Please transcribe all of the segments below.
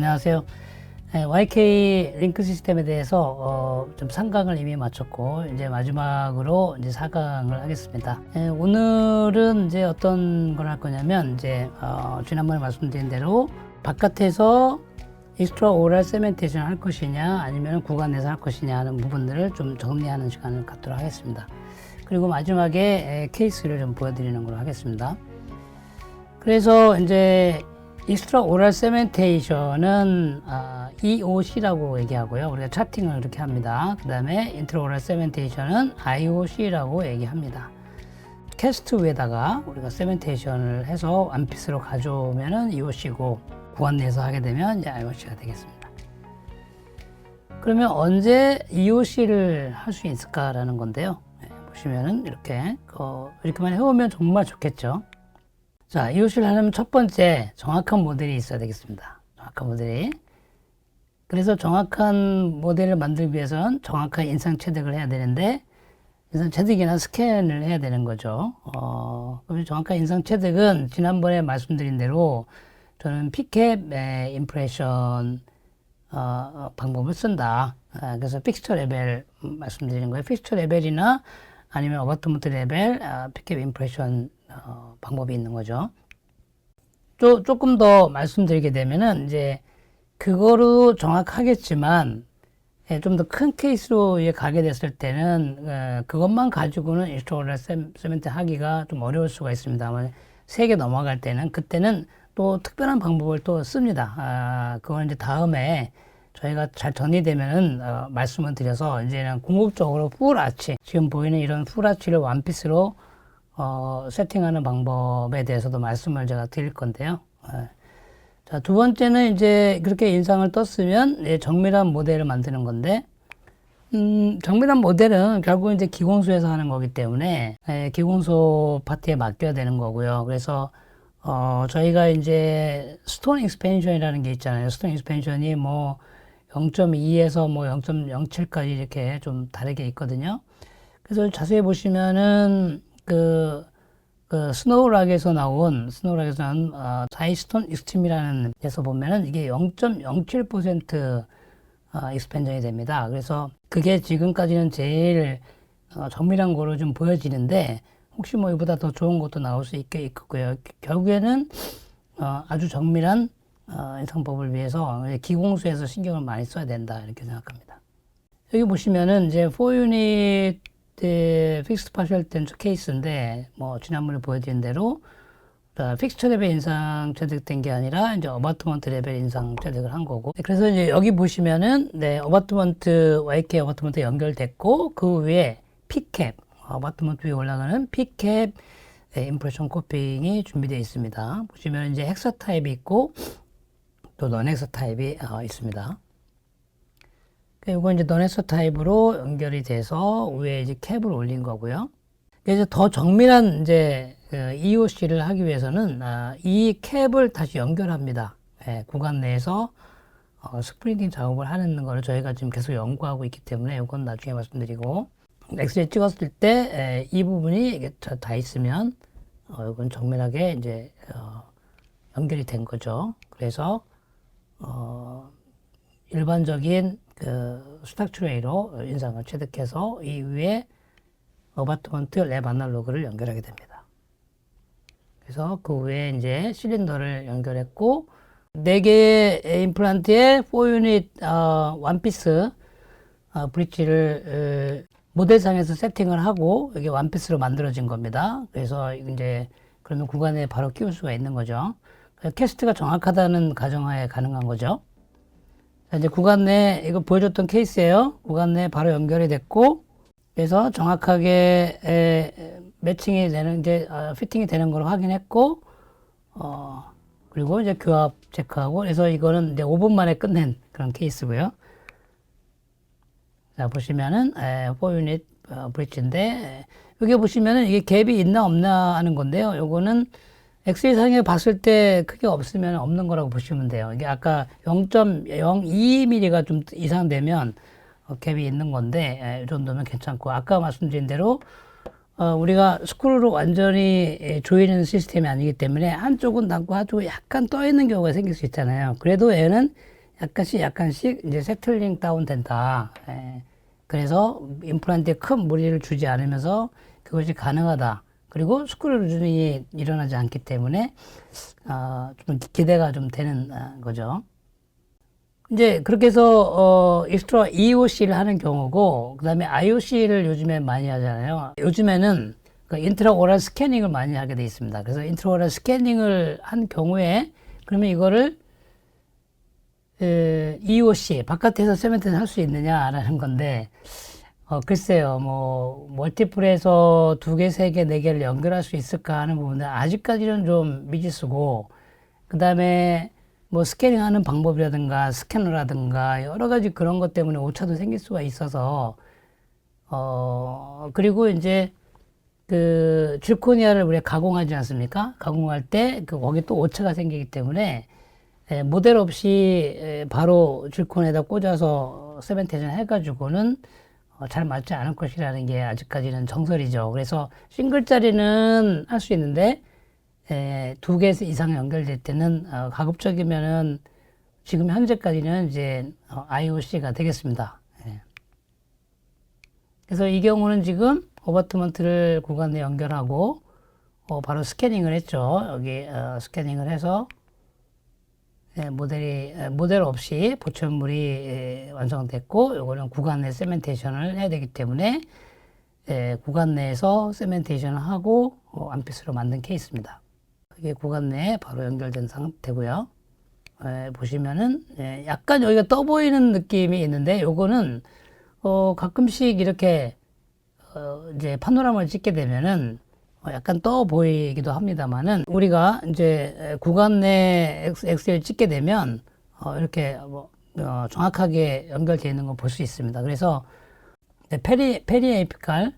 안녕하세요. YK 링크 시스템에 대해서 좀 3강을 이미 마쳤고 이제 마지막으로 이제 4강을 하겠습니다. 오늘은 이제 어떤 걸 할 거냐면 이제 지난번에 말씀드린 대로 바깥에서 익스트라오럴 세멘테이션 할 것이냐 아니면 구간 내에서 할 것이냐 하는 부분들을 좀 정리하는 시간을 갖도록 하겠습니다. 그리고 마지막에 케이스를 좀 보여드리는 걸로 하겠습니다. 그래서 이제 익스트라오럴 세멘테이션은 EOC라고 얘기하고요. 우리가 차팅을 이렇게 합니다. 그 다음에 인트라오럴 세멘테이션은 IOC라고 얘기합니다. 캐스트 위에다가 우리가 세멘테이션을 해서 원피스로 가져오면은 EOC고 구간 내에서 하게 되면 이제 IOC가 되겠습니다. 그러면 언제 EOC를 할 수 있을까라는 건데요. 보시면은 이렇게만 해오면 정말 좋겠죠. 자, EOC를 하려면 첫 번째 정확한 모델이 있어야 되겠습니다. 정확한 모델이. 그래서 정확한 모델을 만들기 위해서는 정확한 인상 체득을 해야 되는데 인상 체득이나 스캔을 해야 되는 거죠. 그럼 정확한 인상 체득은 지난번에 말씀드린 대로 저는 피캡 임프레션 방법을 쓴다. 그래서 픽스처 레벨 말씀드리는 거예요. 픽스처 레벨이나 아니면 어바트먼트 레벨 피캡 임프레션 방법이 있는 거죠. 조금 더 말씀드리게 되면은 이제 그거로 정확하겠지만 좀 더 큰 케이스로 가게 됐을 때는 그것만 가지고는 익스트라오럴 세멘트 하기가 좀 어려울 수가 있습니다. 세게 넘어갈 때는 그때는 또 특별한 방법을 또 씁니다. 그건 이제 다음에 저희가 잘 정리되면은 말씀을 드려서 이제는 궁극적으로 풀 아치, 지금 보이는 이런 풀 아치를 원피스로 세팅하는 방법에 대해서도 말씀을 제가 드릴 건데요. 자, 두 번째는 이제 그렇게 인상을 떴으면 정밀한 모델을 만드는 건데, 정밀한 모델은 결국 이제 기공소에서 하는 거기 때문에, 기공소 파트에 맡겨야 되는 거고요. 그래서, 저희가 이제 스톤 익스펜션이라는 게 있잖아요. 스톤 익스펜션이 뭐 0.2에서 뭐 0.07까지 이렇게 좀 다르게 있거든요. 그래서 자세히 보시면은, 스노우락에서 나온 다이스톤 익스트림이라는 데서 보면은 이게 0.07% 익스펜전이 됩니다. 그래서 그게 지금까지는 제일 정밀한 거로 좀 보여지는데 혹시 뭐 이보다 더 좋은 것도 나올 수 있겠고요. 결국에는 아주 정밀한 인상법을 위해서 기공수에서 신경을 많이 써야 된다 이렇게 생각합니다. 여기 보시면은 이제 4유닛 픽스드 파셜 텐처 케이스인데 뭐 지난번에 보여드린 대로 픽스처 레벨 인상 체득된 게 아니라 이제 어바트먼트 레벨 인상 체득을 한 거고 그래서 이제 여기 보시면은 어바트먼트 YK 어바트먼트 연결됐고 그 위에 피캡 어바트먼트 위에 올라가는 피캡 임프레션 코핑이 준비되어 있습니다. 보시면 이제 헥사 타입이 있고 또 넌 헥사 타입이 있습니다. 이건 이제 넌 헥사 타입으로 연결이 돼서 위에 이제 캡을 올린 거고요. 그래서 더 정밀한 이제 EOC를 하기 위해서는 이 캡을 다시 연결합니다. 구간 내에서 스프링딩 작업을 하는 거를 저희가 지금 계속 연구하고 있기 때문에 이건 나중에 말씀드리고 엑스레이 찍었을 때 이 부분이 이게 다 있으면 이건 정밀하게 이제 연결이 된 거죠. 그래서 일반적인 스트럭처레이로 인상을 체득해서 이 위에 어바트먼트 랩 아날로그를 연결하게 됩니다. 그래서 그 위에 이제 실린더를 연결했고 4개의 임플란트에 4유닛 원피스 브릿지를 모델상에서 세팅을 하고 이게 원피스로 만들어진 겁니다. 그래서 이제 그러면 구간에 바로 끼울 수가 있는 거죠. 캐스트가 정확하다는 가정하에 가능한 거죠. 자, 이제 구간 내 이거 보여줬던 케이스예요. 구간 내 바로 연결이 됐고 그래서 정확하게 매칭이 되는 이제 피팅이 되는 걸 확인했고 그리고 이제 교합 체크하고 그래서 이거는 이제 5분 만에 끝낸 그런 케이스고요. 자, 보시면은 4유닛 브릿지인데 여기 보시면은 이게 갭이 있나 없나 하는 건데요. 요거는 엑스레이 상에 봤을 때 크게 없으면 없는 거라고 보시면 돼요. 이게 아까 0.02mm가 좀 이상 되면 갭이 있는 건데 이 정도면 괜찮고 아까 말씀드린 대로 우리가 스크루로 완전히 조이는 시스템이 아니기 때문에 한쪽은 닫고 한쪽은 약간 떠 있는 경우가 생길 수 있잖아요. 그래도 얘는 약간씩 이제 세틀링 다운 된다. 그래서 임플란트에 큰 무리를 주지 않으면서 그것이 가능하다. 그리고 스크류 루즈닝이 일어나지 않기 때문에 좀 기대가 좀 되는 거죠. 이제 그렇게 해서 익스트라 EOC를 하는 경우고, 그 다음에 IOC를 요즘에 많이 하잖아요. 요즘에는 그 인트라오럴 스캐닝을 많이 하게 돼 있습니다. 그래서 인트라오럴 스캐닝을 한 경우에 그러면 이거를 EOC 바깥에서 세멘트를 할 수 있느냐라는 건데, 글쎄요, 뭐 멀티플에서 2개, 3개, 4개를 연결할 수 있을까 하는 부분은 아직까지는 좀 미지수고, 그 다음에 뭐 스캐닝하는 방법이라든가 스캐너라든가 여러 가지 그런 것 때문에 오차도 생길 수가 있어서 그리고 이제 그 질코니아를 우리가 가공하지 않습니까? 가공할 때 그 거기 또 오차가 생기기 때문에 모델 없이 바로 질콘에다 꽂아서 세멘테이션 해가지고는 잘 맞지 않을 것이라는 게 아직까지는 정설이죠. 그래서 싱글짜리는 할 수 있는데 2개 이상 연결될 때는 가급적이면은 지금 현재까지는 이제 IOC가 되겠습니다. 그래서 이 경우는 지금 어바트먼트를 구간 내 연결하고 바로 스캐닝을 했죠. 여기 스캐닝을 해서 모델 없이 보철물이 완성됐고, 요거는 구간 내 세멘테이션을 해야 되기 때문에 구간 내에서 세멘테이션을 하고 암피스로 만든 케이스입니다. 이게 구간 내에 바로 연결된 상태고요. 보시면은 약간 여기가 떠 보이는 느낌이 있는데, 요거는 가끔씩 이렇게 이제 파노라마를 찍게 되면은 약간 떠 보이기도 합니다만은, 우리가 이제 구간 내 엑셀을 찍게 되면 이렇게 정확하게 연결되어 있는 걸 볼 수 있습니다. 그래서 페리에이피칼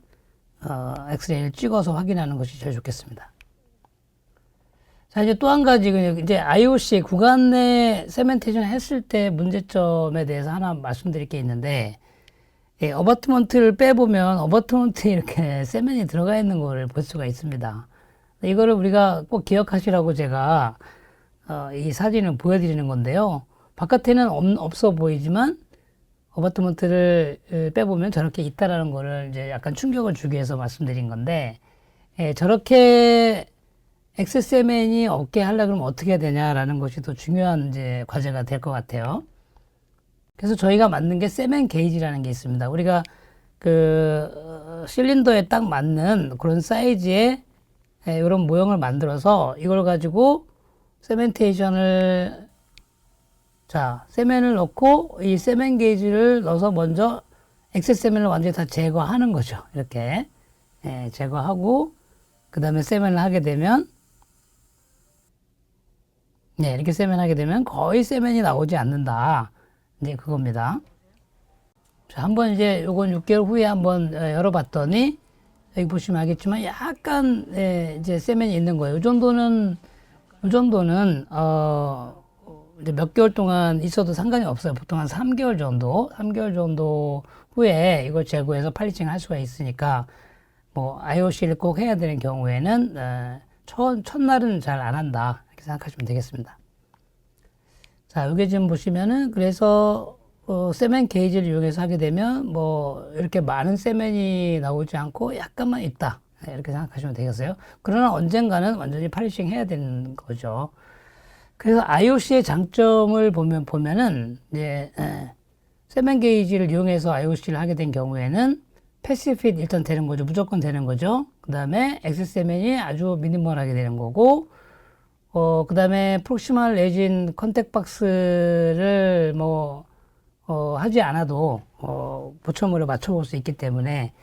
엑스레이를 찍어서 확인하는 것이 제일 좋겠습니다. 자, 이제 또 한 가지, 이제 IOC 구간 내 세멘테이션 했을 때 문제점에 대해서 하나 말씀드릴 게 있는데, 어바트먼트를 빼보면 어바트먼트에 이렇게 세멘이 들어가 있는 거를 볼 수가 있습니다. 이거를 우리가 꼭 기억하시라고 제가 이 사진을 보여드리는 건데요. 바깥에는 없어 보이지만 어바트먼트를 빼보면 저렇게 있다라는 거를 이제 약간 충격을 주기 위해서 말씀드린 건데, 저렇게 엑스세멘이 없게 하려고 그러면 어떻게 해야 되냐라는 것이 더 중요한 이제 과제가 될 것 같아요. 그래서 저희가 만든 게 세멘 게이지라는 게 있습니다. 우리가 그 실린더에 딱 맞는 그런 사이즈의 이런 모형을 만들어서 이걸 가지고 세멘테이션을, 자, 세멘을 넣고 이 세멘 게이지를 넣어서 먼저 엑스세멘을 완전히 다 제거하는 거죠. 이렇게 제거하고 그 다음에 세멘을 하게 되면, 이렇게 세멘하게 되면 거의 세멘이 나오지 않는다. 이제 그겁니다. 자, 한번 이제 요건 6개월 후에 한번 열어봤더니 여기 보시면 알겠지만 약간 이제 세멘이 있는 거예요. 이 정도는 이제 몇 개월 동안 있어도 상관이 없어요. 보통 한 3개월 정도 후에 이걸 제거해서 팔리칭 할 수가 있으니까, 뭐 IOC를 꼭 해야 되는 경우에는 첫날은 잘 안 한다, 이렇게 생각하시면 되겠습니다. 자, 여기 지금 보시면은, 그래서 세멘 게이지를 이용해서 하게 되면 뭐 이렇게 많은 세멘이 나오지 않고 약간만 있다, 이렇게 생각하시면 되겠어요. 그러나 언젠가는 완전히 팔리싱 해야 되는 거죠. 그래서 IOC의 장점을 보면은 이제 세멘 게이지를 이용해서 IOC를 하게 된 경우에는 패시핏 일단 되는 거죠. 무조건 되는 거죠. 그 다음에 엑스세멘이 아주 미니멀하게 되는 거고, 그 다음에 프록시멀 레진 컨택 박스를 하지 않아도 보철물을 맞춰볼 수 있기 때문에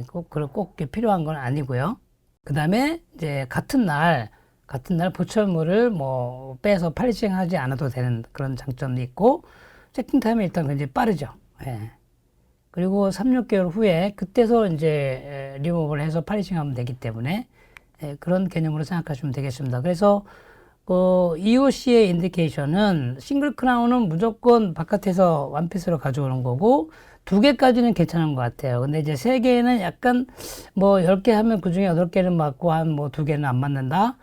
꼭 필요한 건 아니고요. 그 다음에 이제 같은 날 보철물을 빼서 팔리싱 하지 않아도 되는 그런 장점도 있고, 세팅 타임이 일단 굉장히 빠르죠. 그리고 3, 6개월 후에 그때서 이제 리무브를 해서 팔리싱 하면 되기 때문에 그런 개념으로 생각하시면 되겠습니다. 그래서 EOC의 인디케이션은 싱글 크라운은 무조건 바깥에서 원피스로 가져오는 거고, 2개까지는 괜찮은 것 같아요. 근데 이제 3개는 약간 뭐 10개 하면 그 중에 8개는 맞고 한 뭐 2개는 안 맞는다.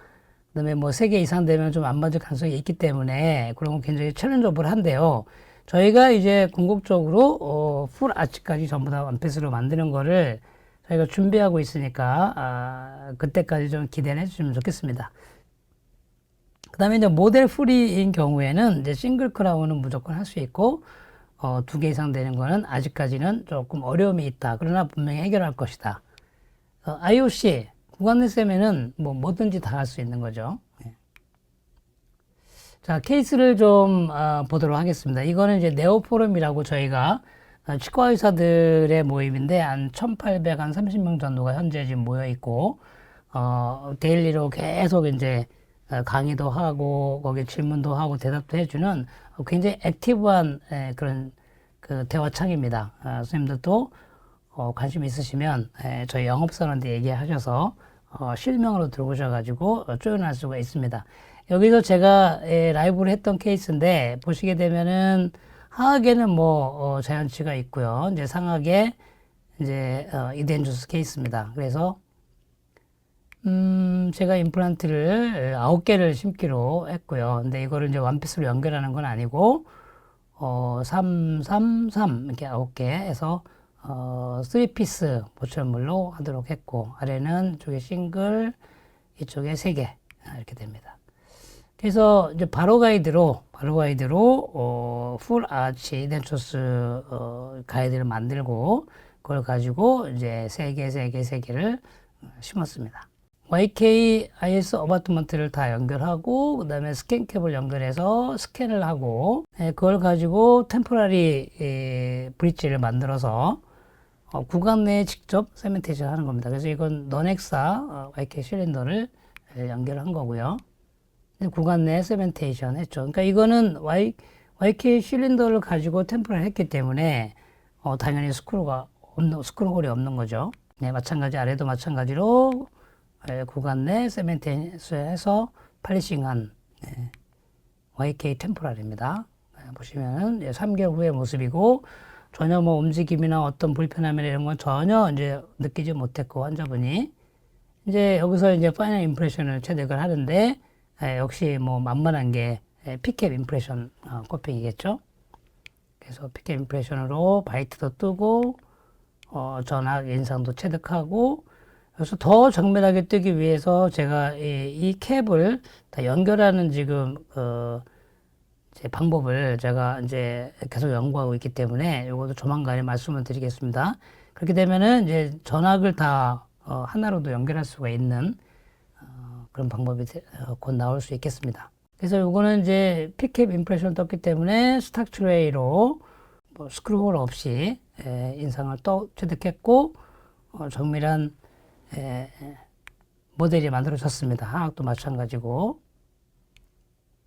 그다음에 뭐 3개 이상 되면 좀 안 맞을 가능성이 있기 때문에 그런 건 굉장히 챌린저블한데요. 저희가 이제 궁극적으로 풀 아치까지 전부 다 원피스로 만드는 거를 저희가 준비하고 있으니까 그때까지 좀 기대해 주시면 좋겠습니다. 그 다음에 이제 모델 풀이인 경우에는 이제 싱글 크라운은 무조건 할 수 있고 2개 이상 되는 거는 아직까지는 조금 어려움이 있다. 그러나 분명히 해결할 것이다. IOC 구간내 셈에는 뭐 뭐든지 다 할 수 있는 거죠. 예. 자, 케이스를 좀 보도록 하겠습니다. 이거는 이제 네오포럼이라고 저희가 치과 의사들의 모임인데 한 1,830명 정도가 현재 지금 모여 있고 데일리로 계속 이제 강의도 하고 거기 질문도 하고 대답도 해주는 굉장히 액티브한 그런 그 대화창입니다. 선생님들도 관심 있으시면 저희 영업사원한테 얘기하셔서 실명으로 들어오셔가지고 조연할 수가 있습니다. 여기서 제가 라이브를 했던 케이스인데 보시게 되면은 하악에는 뭐 자연치가 있고요. 이제 상악에 이제 이덴주스 케이스입니다. 그래서 제가 임플란트를 9개를 심기로 했고요. 근데 이거를 이제 원피스로 연결하는 건 아니고 3, 3, 3 이렇게 9개 해서 3피스 보철물로 하도록 했고 아래는 이쪽에 싱글 이쪽에 3개 이렇게 됩니다. 그래서 이제 바로 가이드로 풀 아치 덴초스 가이드를 만들고 그걸 가지고 이제 3개를 심었습니다. YK IS 어바트먼트를 다 연결하고 그 다음에 스캔캡을 연결해서 스캔을 하고 그걸 가지고 템포라리 브릿지를 만들어서 구간 내에 직접 세멘테이션 하는 겁니다. 그래서 이건 너넥사 YK 실린더를 연결한 거고요. 구간 내에 세멘테이션 했죠. 그러니까 이거는 YK 실린더를 가지고 템포라리 했기 때문에 당연히 스크루홀이 없는 거죠. 네, 마찬가지 아래도 마찬가지로 구간 내 세멘테이션해서 팔리싱한 YK 템포랄입니다. 보시면은 3개월 후의 모습이고 전혀 뭐 움직임이나 어떤 불편함이나 이런 건 전혀 이제 느끼지 못했고 환자분이 이제 여기서 이제 파이널 임프레션을 체득을 하는데 역시 뭐 만만한 게 피캡 임프레션 코핑이겠죠. 그래서 피캡 임프레션으로 바이트도 뜨고 전학 인상도 체득하고 그래서 더 정밀하게 뜨기 위해서 제가 이 캡을 다 연결하는 지금 제 방법을 제가 이제 계속 연구하고 있기 때문에 이것도 조만간에 말씀을 드리겠습니다. 그렇게 되면은 이제 전학을 다 하나로도 연결할 수가 있는 그런 방법이 곧 나올 수 있겠습니다. 그래서 이거는 이제 피캡 임프레션 떴기 때문에 스탁츄레이로 뭐 스크루홀 없이 인상을 또 체득했고 정밀한 모델이 만들어졌습니다. 하악도 마찬가지고.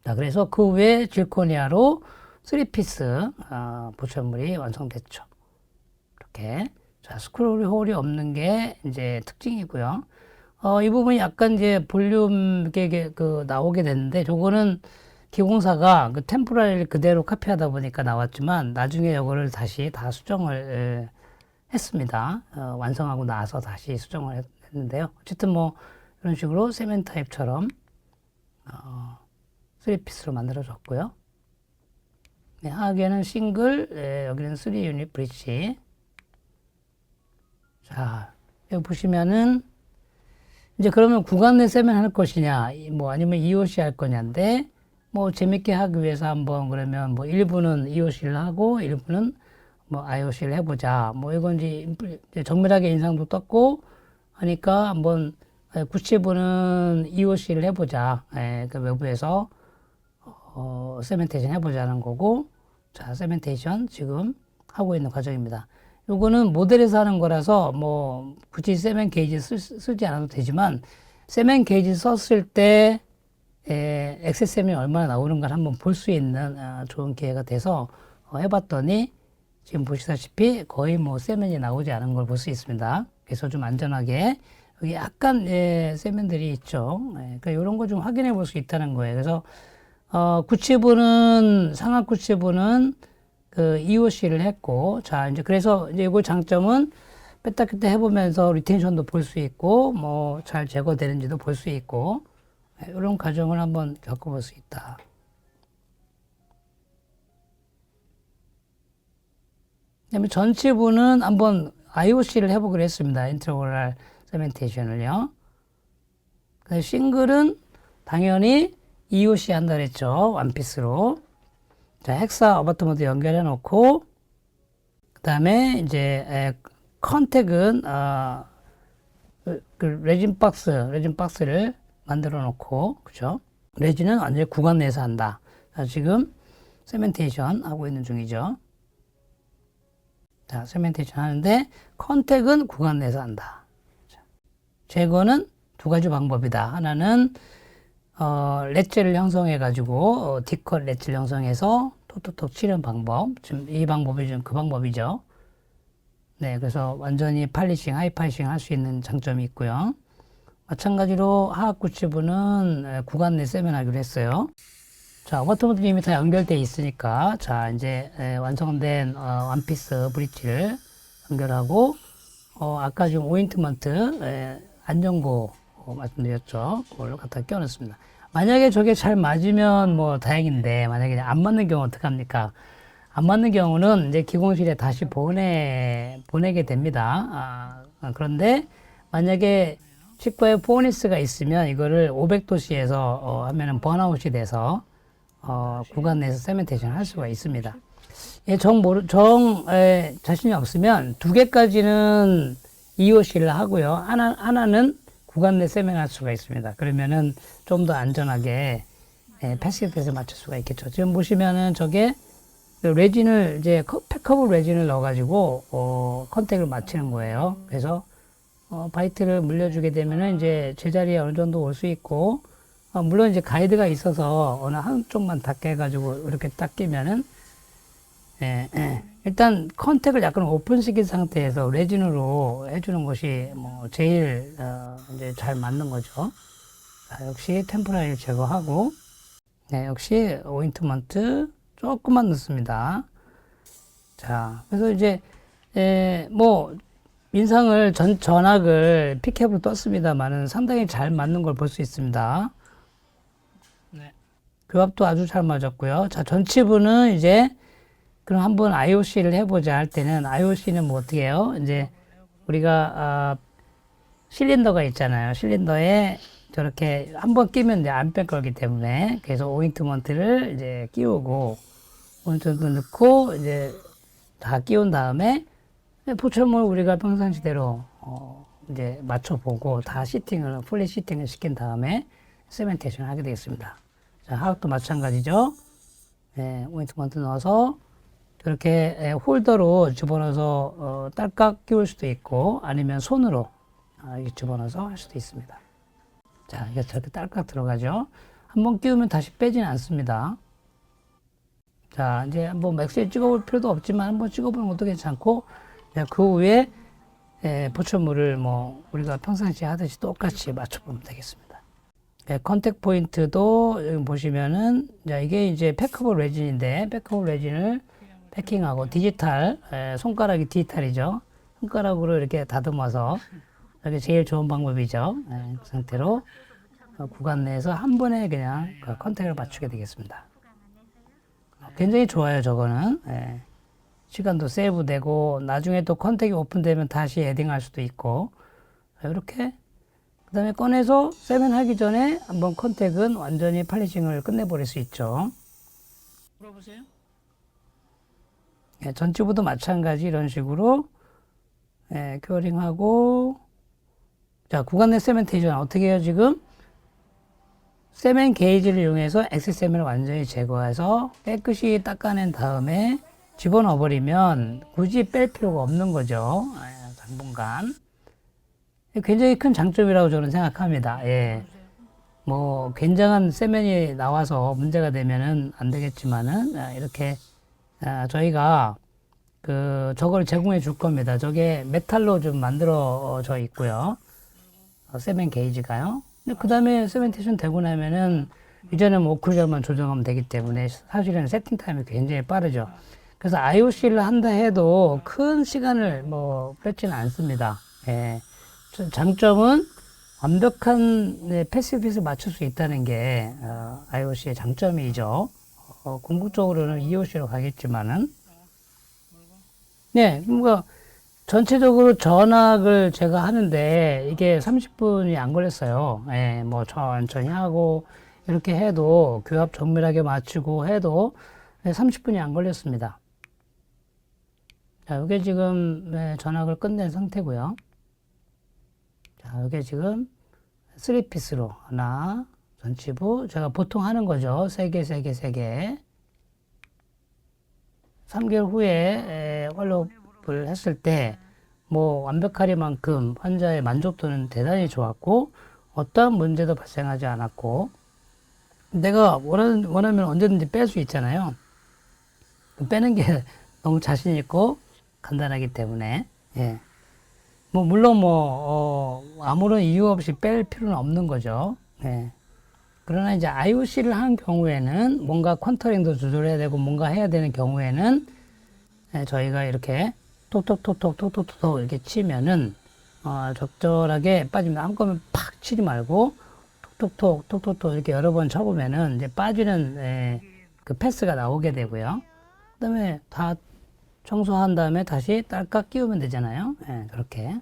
자, 그래서 그 후에 질코니아로 3피스 보철물이 완성됐죠. 이렇게. 자, 스크루홀이 없는 게 이제 특징이고요. 이 부분이 약간 이제 볼륨 나오게 됐는데, 저거는 기공사가 그 템포랄을 그대로 카피하다 보니까 나왔지만, 나중에 이거를 다시 다 수정을 했습니다. 완성하고 나서 다시 수정을 했는데요. 어쨌든 뭐, 이런 식으로 세멘 타입처럼, 3피스로 만들어졌고요. 네, 하악에는 싱글, 여기는 3유닛 브릿지. 자, 여기 보시면은, 이제 그러면 구간 내 세면 할 것이냐, 뭐 아니면 EOC 할 거냐인데, 뭐 재밌게 하기 위해서 한번 그러면 뭐 일부는 EOC를 하고, 일부는 뭐 IOC를 해보자. 뭐 이건 이제 정밀하게 인상도 떴고, 하니까 한번 97분은 EOC를 해보자. 그 외부에서, 세멘테이션 해보자는 거고, 자, 세멘테이션 지금 하고 있는 과정입니다. 요거는 모델에서 하는 거라서 뭐 굳이 세멘 게이지 쓰지 않아도 되지만 세멘 게이지 썼을 때 엑세셈이 얼마나 나오는가 한번 볼 수 있는 좋은 기회가 돼서 해봤더니 지금 보시다시피 거의 뭐 세멘이 나오지 않은 걸 볼 수 있습니다. 그래서 좀 안전하게 여기 약간 세멘들이 있죠. 그러니까 이런 거 좀 확인해 볼 수 있다는 거예요. 그래서 구치부는 상악 구치부는 그 EOC를 했고, 자, 이제 그래서 이제 이거 장점은 뺐다 꼈다 해보면서 리텐션도 볼 수 있고, 뭐 잘 제거되는지도 볼 수 있고, 이런 과정을 한번 겪어볼 수 있다. 그다음에 전치부는 한번 IOC를 해보기로 했습니다. 인트로그랄 세멘테이션을요. 싱글은 당연히 EOC 한다 그랬죠. 원피스로. 자, 헥사 어바트 연결해 놓고, 그 다음에 이제 컨택은 그 레진 박스를 만들어 놓고, 그죠? 레진은 완전히 구간 내에서 한다. 자, 지금 세멘테이션 하고 있는 중이죠. 자, 세멘테이션 하는데 컨택은 구간 내에서 한다. 자, 제거는 두 가지 방법이다. 하나는 렛츠를 형성해 가지고 디컷 렛츠를 형성해서 톡톡톡 치는 방법. 지금 이 방법이 좀 그 방법이죠. 네, 그래서 완전히 팔리싱, 하이 팔리싱 할 수 있는 장점이 있고요. 마찬가지로 하악 구치부는 구간 내 세면하기로 했어요. 자, 워터모드 이미 다 연결되어 있으니까, 자, 이제 완성된 원피스 브릿지를 연결하고, 아까 지금 오인트먼트 안정고 말씀드렸죠. 그걸로 갖다 껴넣습니다. 만약에 저게 잘 맞으면 뭐 다행인데, 만약에 안 맞는 경우 어떡합니까? 안 맞는 경우는 이제 기공실에 다시 보내게 됩니다. 그런데 만약에 치과에 포니스가 있으면 이거를 500도씨에서 하면은 번아웃이 돼서 구간 내에서 세멘테이션 할 수가 있습니다. 예, 자신이 없으면 두 개까지는 EOC를 하고요. 하나는 구간 내 세면 할 수가 있습니다. 그러면은 좀 더 안전하게 패시브에서 맞출 수가 있겠죠. 지금 보시면은 저게 레진을 이제 팩커블 레진을 넣어가지고 컨택을 맞추는 거예요. 그래서 바이트를 물려주게 되면은 이제 제자리에 어느 정도 올 수 있고, 물론 이제 가이드가 있어서 어느 한쪽만 닿게 해가지고 이렇게 딱 끼면은, 일단 컨택을 약간 오픈시킨 상태에서 레진으로 해주는 것이 뭐 제일 이제 잘 맞는 거죠. 자, 역시 템포라리를 제거하고, 네, 역시 오인트먼트 조금만 넣습니다. 자, 그래서 이제 뭐 인상을 전악을 피캡으로 떴습니다만은 상당히 잘 맞는 걸 볼 수 있습니다. 네. 교합도 아주 잘 맞았고요. 자, 전치부는 이제 그럼 한번 IOC를 해보자 할 때는 IOC는 뭐 어떻게 해요? 이제 우리가 실린더가 있잖아요. 실린더에 저렇게 한번 끼면 이제 안 뺄 거기 때문에 그래서 오인트먼트를 이제 끼우고 오인트먼트 넣고 이제 다 끼운 다음에 포철물 우리가 평상시대로 이제 맞춰보고 다 시팅을 풀리 시팅을 시킨 다음에 세멘테이션을 하게 되겠습니다. 자, 하악도 마찬가지죠. 네, 오인트먼트 넣어서 저렇게 홀더로 집어넣어서 딸깍 끼울 수도 있고 아니면 손으로 이렇게 집어넣어서 할 수도 있습니다. 자, 이게 저렇게 딸깍 들어가죠. 한번 끼우면 다시 빼진 않습니다. 자, 이제 뭐 맥스에 찍어볼 필요도 없지만 한번 찍어보는 것도 괜찮고, 그 위에 보철물을 뭐 우리가 평상시에 하듯이 똑같이 맞춰보면 되겠습니다. 컨택 포인트도 여기 보시면은 이게 이제 패커블 레진인데 패커블 레진을 패킹하고 디지털 손가락이 디지털이죠. 손가락으로 이렇게 다듬어서 이게 제일 좋은 방법이죠. 그 상태로 구간 내에서 한 번에 그냥 컨택을 맞추게 되겠습니다. 굉장히 좋아요, 저거는. 시간도 세이브되고 나중에 또 컨택이 오픈되면 다시 에딩할 수도 있고 이렇게 그 다음에 꺼내서 세면하기 전에 한번 컨택은 완전히 팔리싱을 끝내버릴 수 있죠. 물어보세요. 전치부도 마찬가지 이런 식으로 큐어링하고 자, 구간 내 세멘테이션 어떻게 해요, 지금? 세멘 게이지를 이용해서 엑스세멘을 완전히 제거해서 깨끗이 닦아낸 다음에 집어넣어 버리면 굳이 뺄 필요가 없는 거죠. 당분간. 굉장히 큰 장점이라고 저는 생각합니다. 예. 뭐, 굉장한 세멘이 나와서 문제가 되면은 안 되겠지만은, 이렇게, 저희가 저걸 제공해 줄 겁니다. 저게 메탈로 좀 만들어져 있고요. 세멘 게이지가요. 근데 그 다음에 세멘테이션 되고 나면은 이제는 뭐 오클절만 조정하면 되기 때문에 사실은 세팅 타임이 굉장히 빠르죠. 그래서 IOC를 한다 해도 큰 시간을 뭐 뺏지는 않습니다. 예. 장점은 완벽한 패시브핏을 맞출 수 있다는 게 IOC의 장점이죠. 궁극적으로는 EOC로 가겠지만은, 네, 뭔가 전체적으로 전학을 제가 하는데 이게 30분이 안 걸렸어요. 예, 뭐 천천히 하고 이렇게 해도 교합 정밀하게 맞추고 해도 30분이 안 걸렸습니다. 자, 이게 지금 전학을 끝낸 상태고요. 자, 이게 지금 3피스로 하나, 전치부 제가 보통 하는 거죠. 3개, 3개, 3개. 3개월 후에 팔로우업을 했을 때 뭐 완벽하리만큼 환자의 만족도는 대단히 좋았고 어떠한 문제도 발생하지 않았고 내가 원하면 언제든지 뺄 수 있잖아요. 빼는 게 너무 자신 있고 간단하기 때문에 예. 뭐 물론 아무런 이유 없이 뺄 필요는 없는 거죠. 예. 그러나 이제 IOC를 한 경우에는 뭔가 컨터링도 조절해야 되고 뭔가 해야 되는 경우에는 저희가 이렇게 톡톡톡톡톡톡톡 이렇게 치면은 적절하게 빠집니다. 한꺼번에 팍 치지 말고 톡톡톡 톡톡톡 이렇게 여러 번 쳐보면은 이제 빠지는 그 패스가 나오게 되고요. 그다음에 다 청소한 다음에 다시 딸깍 끼우면 되잖아요. 예, 그렇게.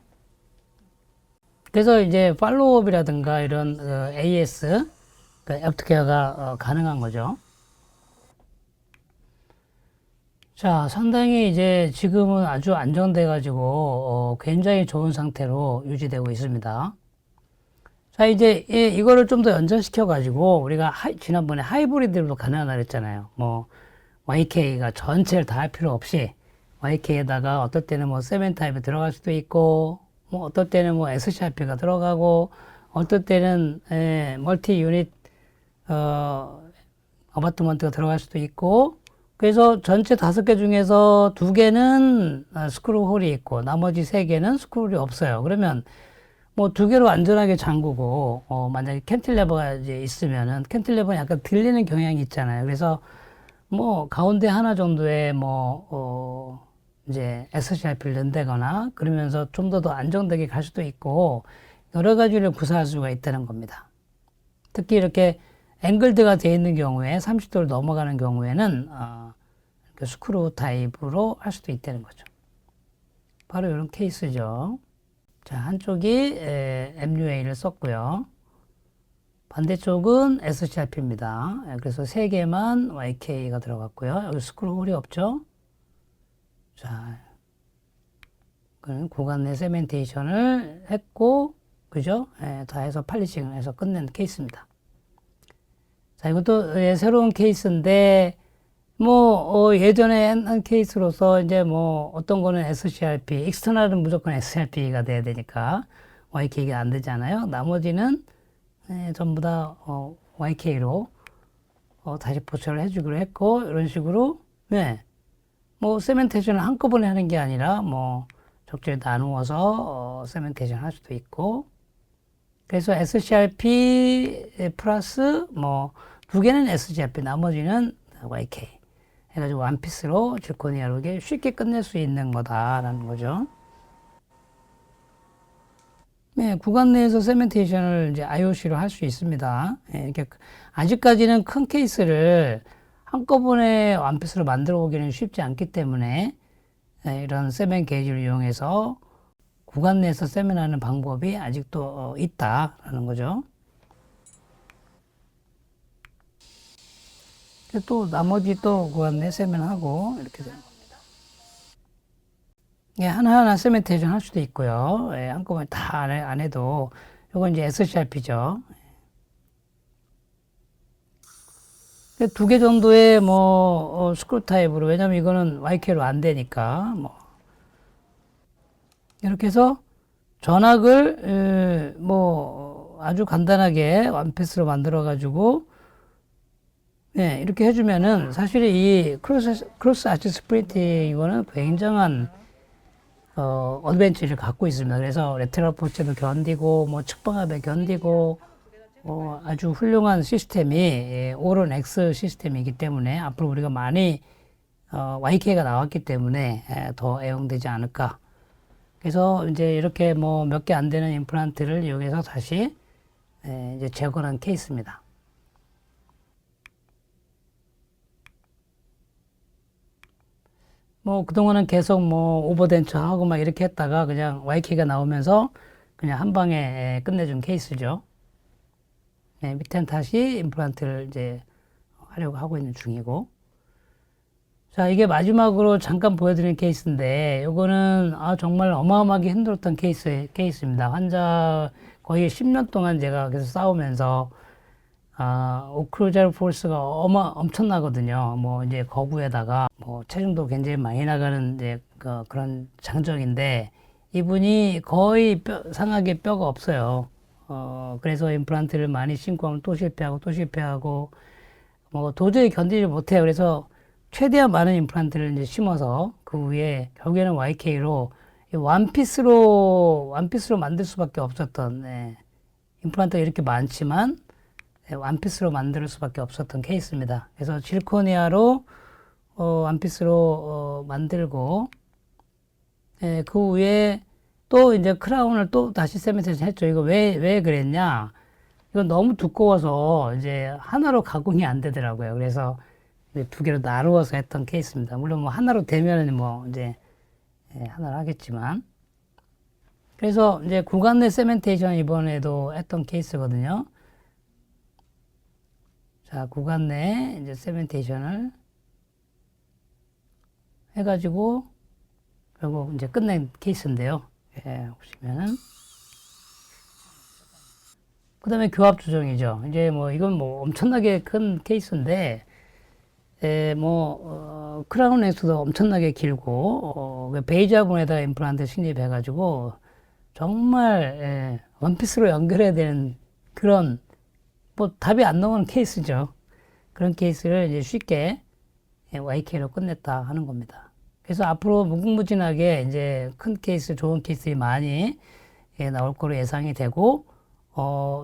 그래서 이제 팔로우업이라든가 이런 AS 그 애프터케어가 가능한 거죠. 자, 상당히 이제 지금은 아주 안정돼 가지고 굉장히 좋은 상태로 유지되고 있습니다. 자, 이제 이거를 좀 더 연장시켜 가지고 우리가 지난번에 하이브리드로 가능하다 그랬잖아요. 뭐 YK가 전체를 다 할 필요 없이 YK에다가 어떨 때는 뭐 세멘 타입에 들어갈 수도 있고 뭐 어떨 때는 뭐 SCRP가 들어가고 어떨 때는 멀티 유닛 어바트먼트가 들어갈 수도 있고 그래서 전체 5개 중에서 2개는 스크루 홀이 있고 나머지 3개는 스크루 홀이 없어요. 그러면 뭐 2개로 안전하게 잠그고 만약에 캔틸레버가 이제 있으면은 캔틸레버는 약간 들리는 경향이 있잖아요. 그래서 뭐 가운데 하나 정도에 이제 SCRP를 넣는다거나 그러면서 좀 더 안정되게 갈 수도 있고 여러 가지를 구사할 수가 있다는 겁니다. 특히 이렇게 앵글드가 되어 있는 경우에 30도를 넘어가는 경우에는 스크루 타입으로 할 수도 있다는 거죠. 바로 이런 케이스죠. 자, 한쪽이 MUA를 썼고요. 반대쪽은 SCRP입니다. 그래서 3개만 YK가 들어갔고요. 여기 스크루 홀이 없죠. 자, 그는 구간 내 세멘테이션을 했고, 그죠? 다 해서 팔리싱을 해서 끝낸 케이스입니다. 자, 이것도 새로운 케이스인데, 예전에 한 케이스로서 이제 어떤 거는 SCRP, 익스터널은 무조건 SCRP가 돼야 되니까 YK가 안 되잖아요. 나머지는 전부 다 YK로 다시 보철을 해주기로 했고, 이런 식으로, 세멘테이션을 한꺼번에 하는 게 아니라 적절히 나누어서 세멘테이션 할 수도 있고, 그래서 SCRP 플러스 2개는 SCRP, 나머지는 YK 해가지고 원피스로 질코니아로 쉽게 끝낼 수 있는 거다라는 거죠. 네, 구간 내에서 세멘테이션을 이제 IOC로 할 수 있습니다. 이렇게 아직까지는 큰 케이스를 한꺼번에 원피스로 만들어 오기는 쉽지 않기 때문에 이런 세멘 게이지를 이용해서 구간 내에서 세멘하는 방법이 아직도 있다라는 거죠. 또 나머지 또 구간 내 세멘하고 이렇게 되는 겁니다. 하나하나 세멘테이션 할 수도 있고요. 한꺼번에 다 안 해도 이건 이제 SCRP죠. 2개 정도의 스크루 타입으로, 왜냐면 이거는 YK로 안 되니까 이렇게 해서 전압을 아주 간단하게 원피스로 만들어 가지고 이렇게 해주면은 사실 이 크로스 아치 스프린트 이거는 굉장한 어드밴티지를 갖고 있습니다. 그래서 레테럴 포체도 견디고 측방압에 견디고 아주 훌륭한 시스템이 오른 X 시스템이기 때문에 앞으로 우리가 많이 YK가 나왔기 때문에 더 애용되지 않을까. 그래서 이제 이렇게 뭐 몇 개 안 되는 임플란트를 이용해서 다시 이제 재건한 케이스입니다. 뭐 그동안은 계속 뭐 오버덴처 하고 막 이렇게 했다가 그냥 YK가 나오면서 그냥 한 방에 끝내준 케이스죠. 밑에는 다시 임플란트를 이제 하려고 하고 있는 중이고. 자, 이게 마지막으로 잠깐 보여드리는 케이스인데, 요거는 정말 어마어마하게 힘들었던 케이스입니다. 환자 거의 10년 동안 제가 계속 싸우면서, 오클루잘 포스가 엄청나거든요. 뭐 이제 거구에다가 뭐 체중도 굉장히 많이 나가는 이제 그런 장정인데, 이분이 거의 상하게 뼈가 없어요. 그래서 임플란트를 많이 심고 하면 또 실패하고, 뭐 도저히 견디지 못해요. 그래서 최대한 많은 임플란트를 이제 심어서 그 위에 결국에는 YK로 원피스로 만들 수밖에 없었던, 임플란트가 이렇게 많지만 원피스로 만들 수밖에 없었던 케이스입니다. 그래서 질코니아로 원피스로 만들고, 그 위에 또 이제 크라운을 또 다시 세멘테이션 했죠. 이거 왜 그랬냐? 이건 너무 두꺼워서 이제 하나로 가공이 안 되더라고요. 그래서 두 개로 나누어서 했던 케이스입니다. 물론 뭐 하나로 되면은 뭐 이제 하나를 하겠지만. 그래서 이제 구간 내 세멘테이션 이번에도 했던 케이스거든요. 자, 구간 내 이제 세멘테이션을 해가지고 결국 이제 끝낸 케이스인데요. 보시면은. 그 다음에 교합 조정이죠. 이제 뭐 이건 뭐 엄청나게 큰 케이스인데, 크라운 엑스도 엄청나게 길고, 베이자분에다가 임플란트 신입해가지고, 정말, 원피스로 연결해야 되는 그런, 뭐 답이 안 나오는 케이스죠. 그런 케이스를 이제 쉽게 YK로 끝냈다 하는 겁니다. 그래서 앞으로 무궁무진하게 이제 큰 케이스, 좋은 케이스들이 많이 나올 거로 예상이 되고,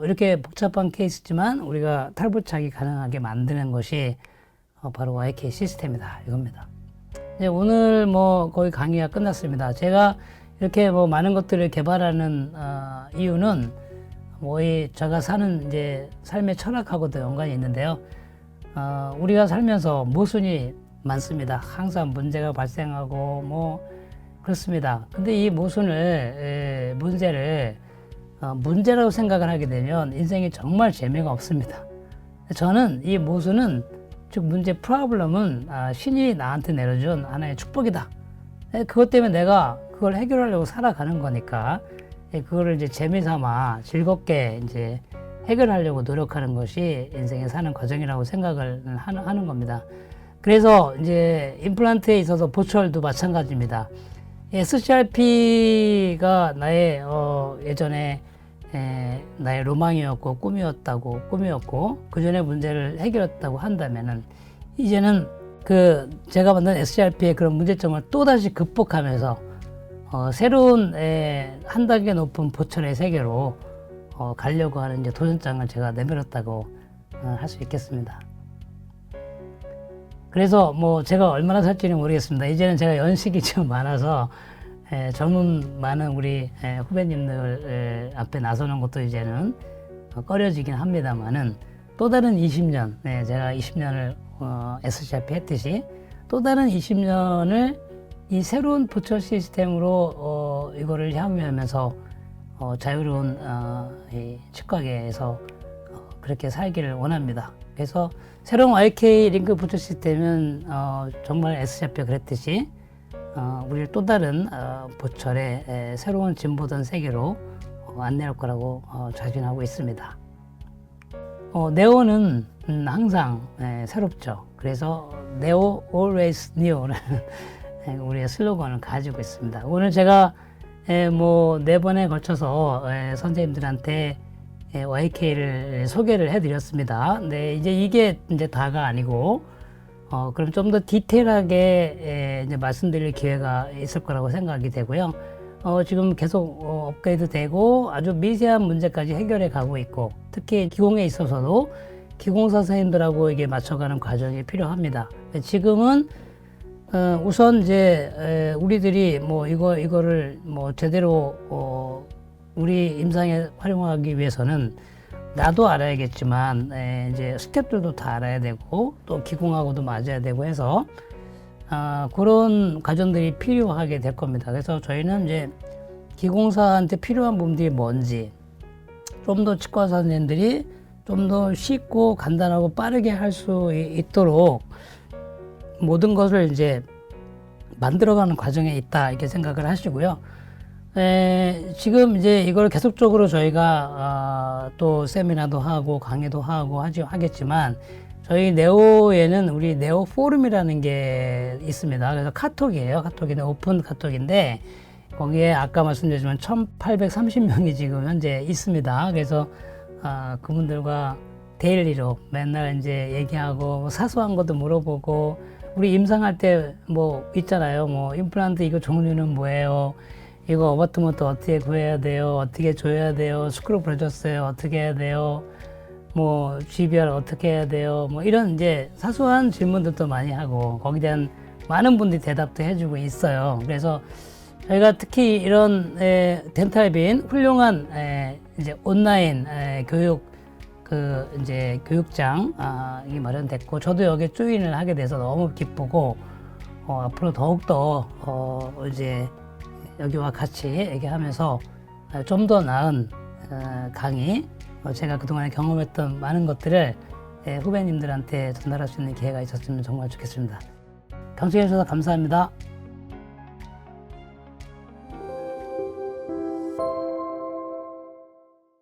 이렇게 복잡한 케이스지만 우리가 탈부착이 가능하게 만드는 것이 바로 YK 시스템이다 이겁니다. 이제 오늘 뭐 거의 강의가 끝났습니다. 제가 이렇게 뭐 많은 것들을 개발하는 이유는 뭐 제가 사는 이제 삶의 철학하고도 연관이 있는데요. 우리가 살면서 모순이 많습니다. 항상 문제가 발생하고 뭐 그렇습니다. 근데 이 문제를 문제라고 생각을 하게 되면 인생이 정말 재미가 없습니다. 저는 이 모순은, 즉 문제 프로블럼은 신이 나한테 내려준 하나의 축복이다. 그것 때문에 내가 그걸 해결하려고 살아가는 거니까 그거를 이제 재미삼아 즐겁게 이제 해결하려고 노력하는 것이 인생에 사는 과정이라고 생각을 하는 겁니다. 그래서 이제 임플란트에 있어서 보철도 마찬가지입니다. SCRP가 나의 예전에 나의 로망이었고 꿈이었고 그 전에 문제를 해결했다고 한다면은 이제는 제가 만든 SCRP의 그런 문제점을 또다시 극복하면서 새로운 한 단계 높은 보철의 세계로 가려고 하는 이제 도전장을 제가 내밀었다고 할 수 있겠습니다. 그래서 뭐 제가 얼마나 살지는 모르겠습니다. 이제는 제가 연식이 좀 많아서 젊은 많은 우리 후배님들 앞에 나서는 것도 이제는 꺼려지긴 합니다만은 또 다른 20년, 제가 20년을 SCRP 했듯이 또 다른 20년을 이 새로운 보철 시스템으로 이거를 향유하면서 자유로운 이 치과계에서 그렇게 살기를 원합니다. 그래서 새로운 YK 링크 보철 시스템은 정말 SCRP가 그랬듯이 우리를 또 다른 보철의 새로운 진보된 세계로 안내할 거라고 자신하고 있습니다. 네오는 항상 새롭죠. 그래서 네오 always new라는 우리의 슬로건을 가지고 있습니다. 오늘 제가 뭐 4번에 걸쳐서 선생님들한테 YK를 소개를 해드렸습니다. 네, 이게 이제 다가 아니고, 그럼 좀 더 디테일하게 이제 말씀드릴 기회가 있을 거라고 생각이 되고요. 지금 계속 업그레이드 되고 아주 미세한 문제까지 해결해 가고 있고, 특히 기공에 있어서도 기공사 선생님들하고 이게 맞춰가는 과정이 필요합니다. 지금은 우선 이제 우리들이 뭐 이거를 뭐 제대로 우리 임상에 활용하기 위해서는 나도 알아야겠지만 이제 스태프들도 다 알아야 되고 또 기공하고도 맞아야 되고 해서 그런 과정들이 필요하게 될 겁니다. 그래서 저희는 이제 기공사한테 필요한 부분들이 뭔지 좀 더 치과 선생님들이 좀 더 쉽고 간단하고 빠르게 할 수 있도록 모든 것을 이제 만들어가는 과정에 있다 이렇게 생각을 하시고요. 지금 이제 이걸 계속적으로 저희가 또 세미나도 하고 강의도 하고 하겠지만 저희 네오에는 우리 네오 포럼이라는 게 있습니다. 그래서 카톡이에요. 카톡인데 오픈 카톡인데 거기에 아까 말씀드렸지만 1830명이 지금 현재 있습니다. 그래서 그분들과 데일리로 맨날 이제 얘기하고 뭐 사소한 것도 물어보고 우리 임상할 때 뭐 있잖아요. 뭐 임플란트 이거 종류는 뭐예요? 이거 어버트먼트 어떻게 구해야 돼요? 어떻게 줘야 돼요? 스크루 부러졌어요. 어떻게 해야 돼요? 뭐 GBR 어떻게 해야 돼요? 뭐 이런 이제 사소한 질문들도 많이 하고 거기에 대한 많은 분들이 대답도 해주고 있어요. 그래서 저희가 특히 이런 덴탈빈 훌륭한 이제 온라인 교육 이제 교육장 이 마련됐고 저도 여기에 조인을 하게 돼서 너무 기쁘고 앞으로 더욱더 이제 여기와 같이 얘기하면서 좀 더 나은 강의 제가 그동안에 경험했던 많은 것들을 후배님들한테 전달할 수 있는 기회가 있었으면 정말 좋겠습니다. 경청해 주셔서 감사합니다.